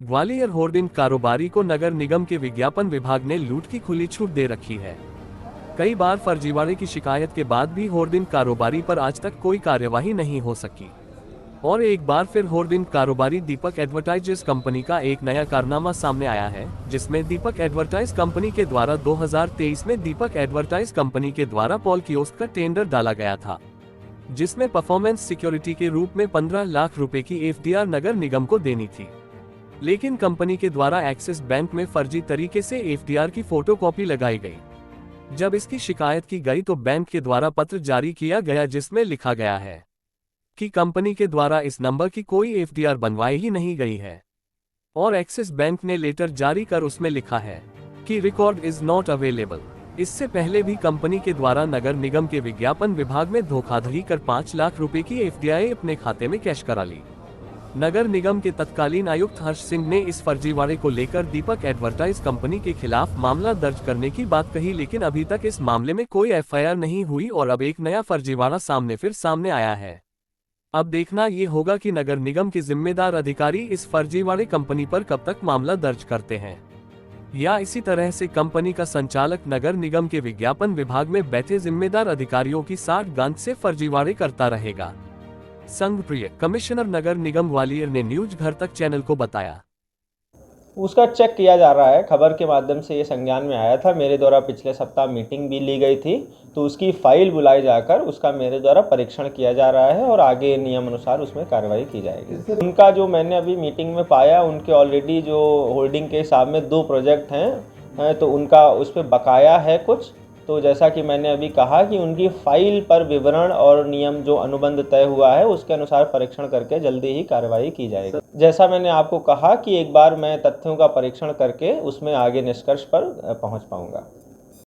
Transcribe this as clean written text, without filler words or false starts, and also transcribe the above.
Gwalior hoarding कारोबारी को नगर निगम के विज्ञापन विभाग ने लूट की खुली छूट दे रखी है। कई बार फर्जीवाड़े की शिकायत के बाद भी होर्डिंग कारोबारी पर आज तक कोई कार्यवाही नहीं हो सकी। और एक बार फिर होर्डिंग कारोबारी दीपक एडवर्टाइजर्स कंपनी का एक नया कारनामा सामने आया है, जिसमें दीपक एडवर्टाइज कंपनी के द्वारा 2023 में दीपक एडवर्टाइज कंपनी के द्वारा पॉल कियोस्क का टेंडर डाला गया था, जिसमें परफॉर्मेंस सिक्योरिटी के रूप में 15 लाख रुपए की एफडीआर नगर निगम को देनी थी। लेकिन कंपनी के द्वारा एक्सिस बैंक में फर्जी तरीके से एफडीआर की फोटोकॉपी लगाई गई। जब इसकी शिकायत की गई तो बैंक के द्वारा पत्र जारी किया गया, जिसमें लिखा गया है कि कंपनी के द्वारा इस नंबर की कोई एफडीआर बनवाई ही नहीं गई है। और एक्सिस बैंक ने लेटर जारी कर उसमें लिखा है कि रिकॉर्ड इज नॉट अवेलेबल। इससे पहले भी कंपनी के द्वारा नगर निगम के विज्ञापन विभाग में धोखाधड़ी कर 5 लाख रुपए की एफडीआर अपने खाते में कैश करा ली। नगर निगम के तत्कालीन आयुक्त हर्ष सिंह ने इस फर्जीवाड़े को लेकर दीपक एडवर्टाइज कंपनी के खिलाफ मामला दर्ज करने की बात कही, लेकिन अभी तक इस मामले में कोई एफआईआर नहीं हुई और अब एक नया फर्जीवाड़ा सामने आया है। अब देखना ये होगा कि नगर निगम के जिम्मेदार अधिकारी इस फर्जीवाड़े कंपनी पर कब तक मामला दर्ज करते हैं, या इसी तरह से कंपनी का संचालक नगर निगम के विज्ञापन विभाग में बैठे जिम्मेदार अधिकारियों की साठगांठ से फर्जीवाड़े करता रहेगा। संघ प्रिय कमिश्नर नगर निगम ग्वालियर ने न्यूज घर तक चैनल को बताया, उसका चेक किया जा रहा है। खबर के माध्यम से ये संज्ञान में आया था। मेरे द्वारा पिछले सप्ताह मीटिंग भी ली गई थी, तो उसकी फाइल बुलाई जाकर उसका मेरे द्वारा परीक्षण किया जा रहा है और आगे नियम अनुसार उसमें कार्रवाई की जाएगी। उनका जो मैंने अभी मीटिंग में पाया, उनके ऑलरेडी जो होल्डिंग के हिसाब में 2 प्रोजेक्ट हैं, तो उनका उस पर बकाया है कुछ। तो जैसा कि मैंने अभी कहा कि उनकी फाइल पर विवरण और नियम जो अनुबंध तय हुआ है उसके अनुसार परीक्षण करके जल्दी ही कार्रवाई की जाएगी। जैसा मैंने आपको कहा कि एक बार मैं तथ्यों का परीक्षण करके उसमें आगे निष्कर्ष पर पहुंच पाऊंगा।